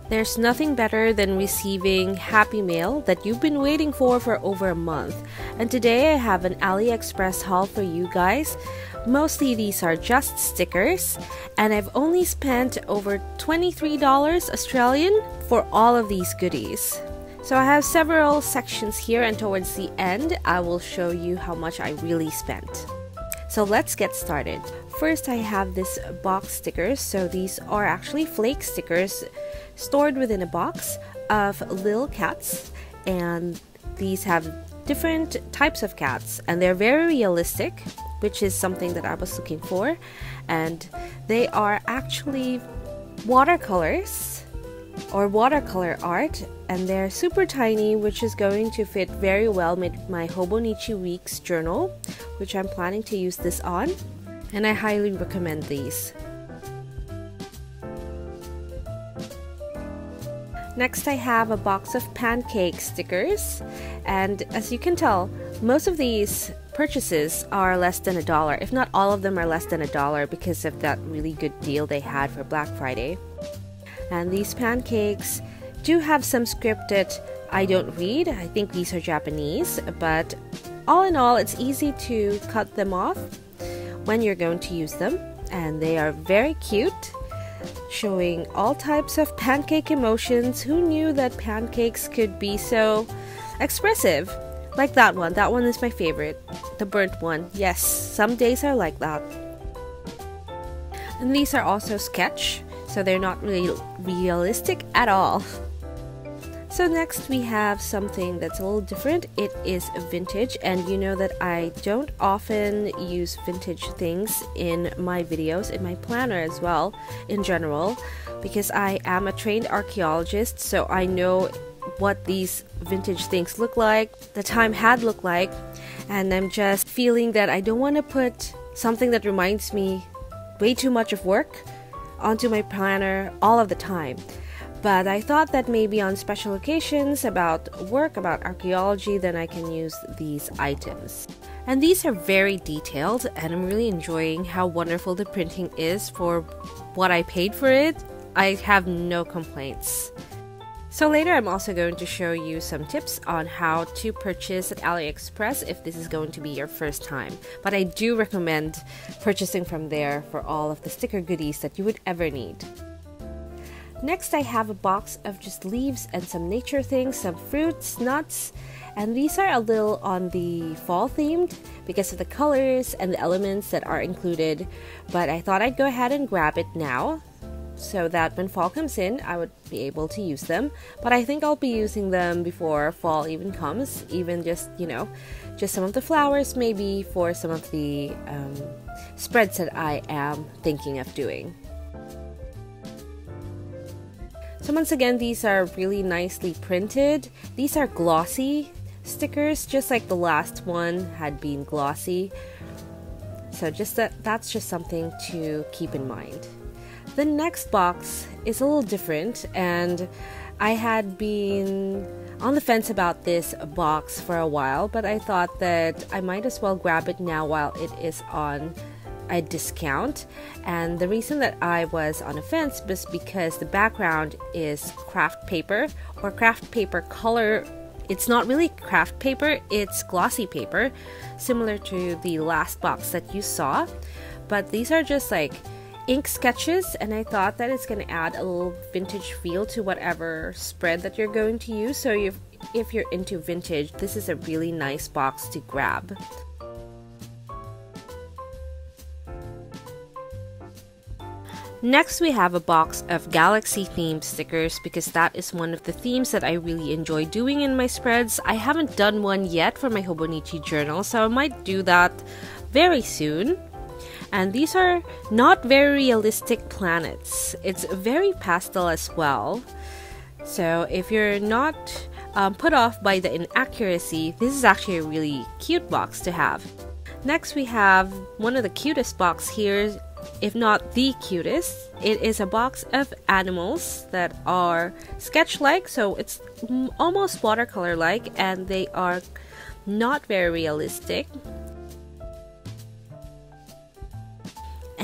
There's nothing better than receiving happy mail that you've been waiting for over a month. And today I have an Aliexpress haul for you guys. Mostly these are just stickers, and I've only spent over $23 Australian for all of these goodies. So I have several sections here, and towards the end I will show you how much I really spent. So let's get started. First, I have this box stickers. So these are actually flake stickers stored within a box of little cats, and these have different types of cats, and they're very realistic, which is something that I was looking for. And they are actually watercolors or watercolor art, and they're super tiny, which is going to fit very well with my Hobonichi Weeks journal, which I'm planning to use this on, and I highly recommend these. Next, I have a box of pancake stickers, and as you can tell, most of these purchases are less than $1, if not all of them are less than $1, because of that really good deal they had for Black Friday. And these pancakes do have some script that I don't read. I think these are Japanese, but all in all, it's easy to cut them off when you're going to use them, and they are very cute, showing all types of pancake emotions. Who knew that pancakes could be so expressive? Like that one. That one is my favorite. The burnt one. Yes, some days are like that. And these are also sketch, so they're not really realistic at all. So next we have something that's a little different. It is vintage, and you know that I don't often use vintage things in my videos, in my planner as well, in general, because I am a trained archaeologist, so I know what these vintage things look like, the time had looked like, and I'm just feeling that I don't want to put something that reminds me way too much of work onto my planner all of the time. But I thought that maybe on special occasions about work, about archaeology, then I can use these items. And these are very detailed, and I'm really enjoying how wonderful the printing is for what I paid for it. I have no complaints. So later I'm also going to show you some tips on how to purchase at AliExpress if this is going to be your first time. But I do recommend purchasing from there for all of the sticker goodies that you would ever need. Next, I have a box of just leaves and some nature things, some fruits, nuts, and these are a little on the fall themed because of the colors and the elements that are included, but I thought I'd go ahead and grab it now so that when fall comes in I would be able to use them. But I think I'll be using them before fall even comes, even just, you know, just some of the flowers maybe for some of the spreads that I am thinking of doing. So once again, these are really nicely printed. These are glossy stickers, just like the last one had been glossy. So just that's just something to keep in mind. The next box is a little different, and I had been on the fence about this box for a while, but I thought that I might as well grab it now while it is on a discount. And the reason that I was on a fence was because the background is craft paper or craft paper color. It's not really craft paper, it's glossy paper, similar to the last box that you saw, but these are just like ink sketches, and I thought that it's going to add a little vintage feel to whatever spread that you're going to use. So if you're into vintage, this is a really nice box to grab. Next, we have a box of galaxy themed stickers because that is one of the themes that I really enjoy doing in my spreads. I haven't done one yet for my Hobonichi journal, so I might do that very soon. And these are not very realistic planets. It's very pastel as well. So if you're not put off by the inaccuracy, this is actually a really cute box to have. Next, we have one of the cutest boxes here, if not the cutest. It is a box of animals that are sketch-like, so it's almost watercolor-like, and they are not very realistic.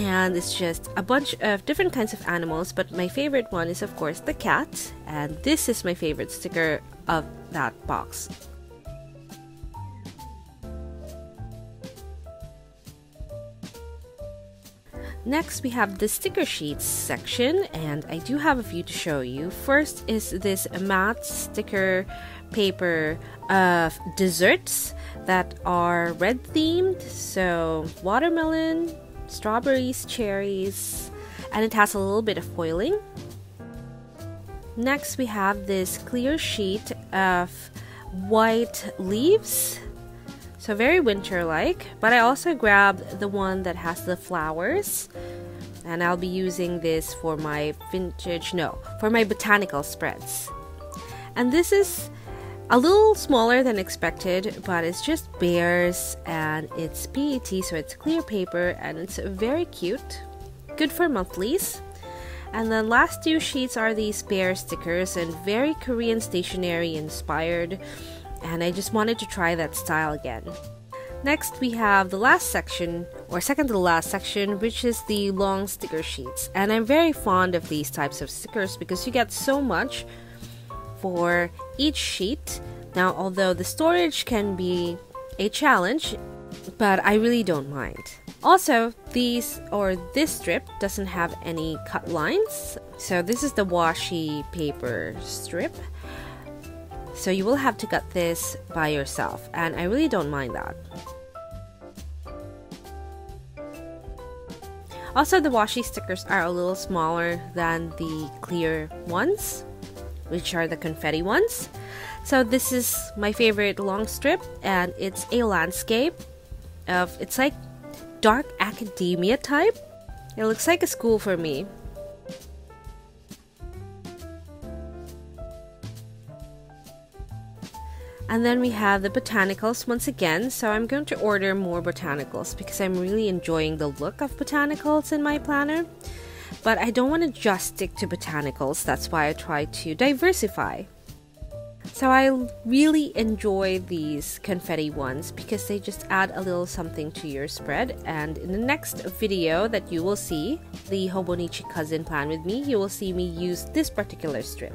and it's just a bunch of different kinds of animals, but my favorite one is of course the cat, and this is my favorite sticker of that box. Next, we have the sticker sheets section, and I do have a few to show you. First is this matte sticker paper of desserts that are red themed, so watermelon, strawberries, cherries, and it has a little bit of foiling. Next, we have this clear sheet of white leaves, so very winter-like, but I also grabbed the one that has the flowers, and I'll be using this for my for my botanical spreads. And this is a little smaller than expected, but it's just bears and it's PET, so it's clear paper, and it's very cute. Good for monthlies. And the last two sheets are these bear stickers, and very Korean stationery inspired, and I just wanted to try that style again. Next, we have the last section, or second to the last section, which is the long sticker sheets. And I'm very fond of these types of stickers because you get so much for each sheet. Now, although the storage can be a challenge, but I really don't mind. Also, this strip doesn't have any cut lines. So this is the washi paper strip. So you will have to cut this by yourself, and I really don't mind that. Also, the washi stickers are a little smaller than the clear ones, which are the confetti ones. So this is my favorite long strip, and it's a landscape of, it's like dark academia type. It looks like a school for me. And then we have the botanicals once again, so I'm going to order more botanicals because I'm really enjoying the look of botanicals in my planner. But I don't want to just stick to botanicals, that's why I try to diversify. So I really enjoy these confetti ones because they just add a little something to your spread. And in the next video that you will see, the Hobonichi Cousin Plan With Me, you will see me use this particular strip,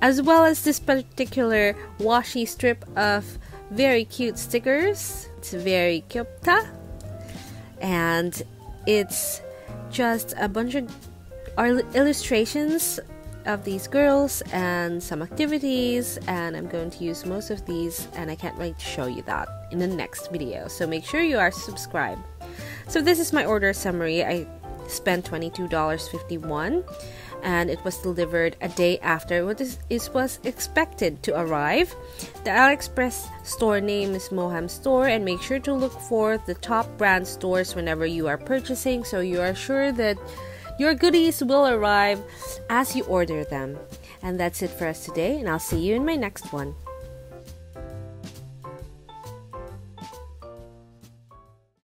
as well as this particular washi strip of very cute stickers. It's very 𝒕𝒉𝒊𝒔, and it's just a bunch of illustrations of these girls and some activities, and I'm going to use most of these, and I can't wait to show you that in the next video, so make sure you are subscribed. So this is my order summary. I spent $22.51, and it was delivered a day after what it was expected to arrive. The Aliexpress store name is Mohamm Store, and make sure to look for the top brand stores whenever you are purchasing, so you are sure that your goodies will arrive as you order them. And that's it for us today, and I'll see you in my next one.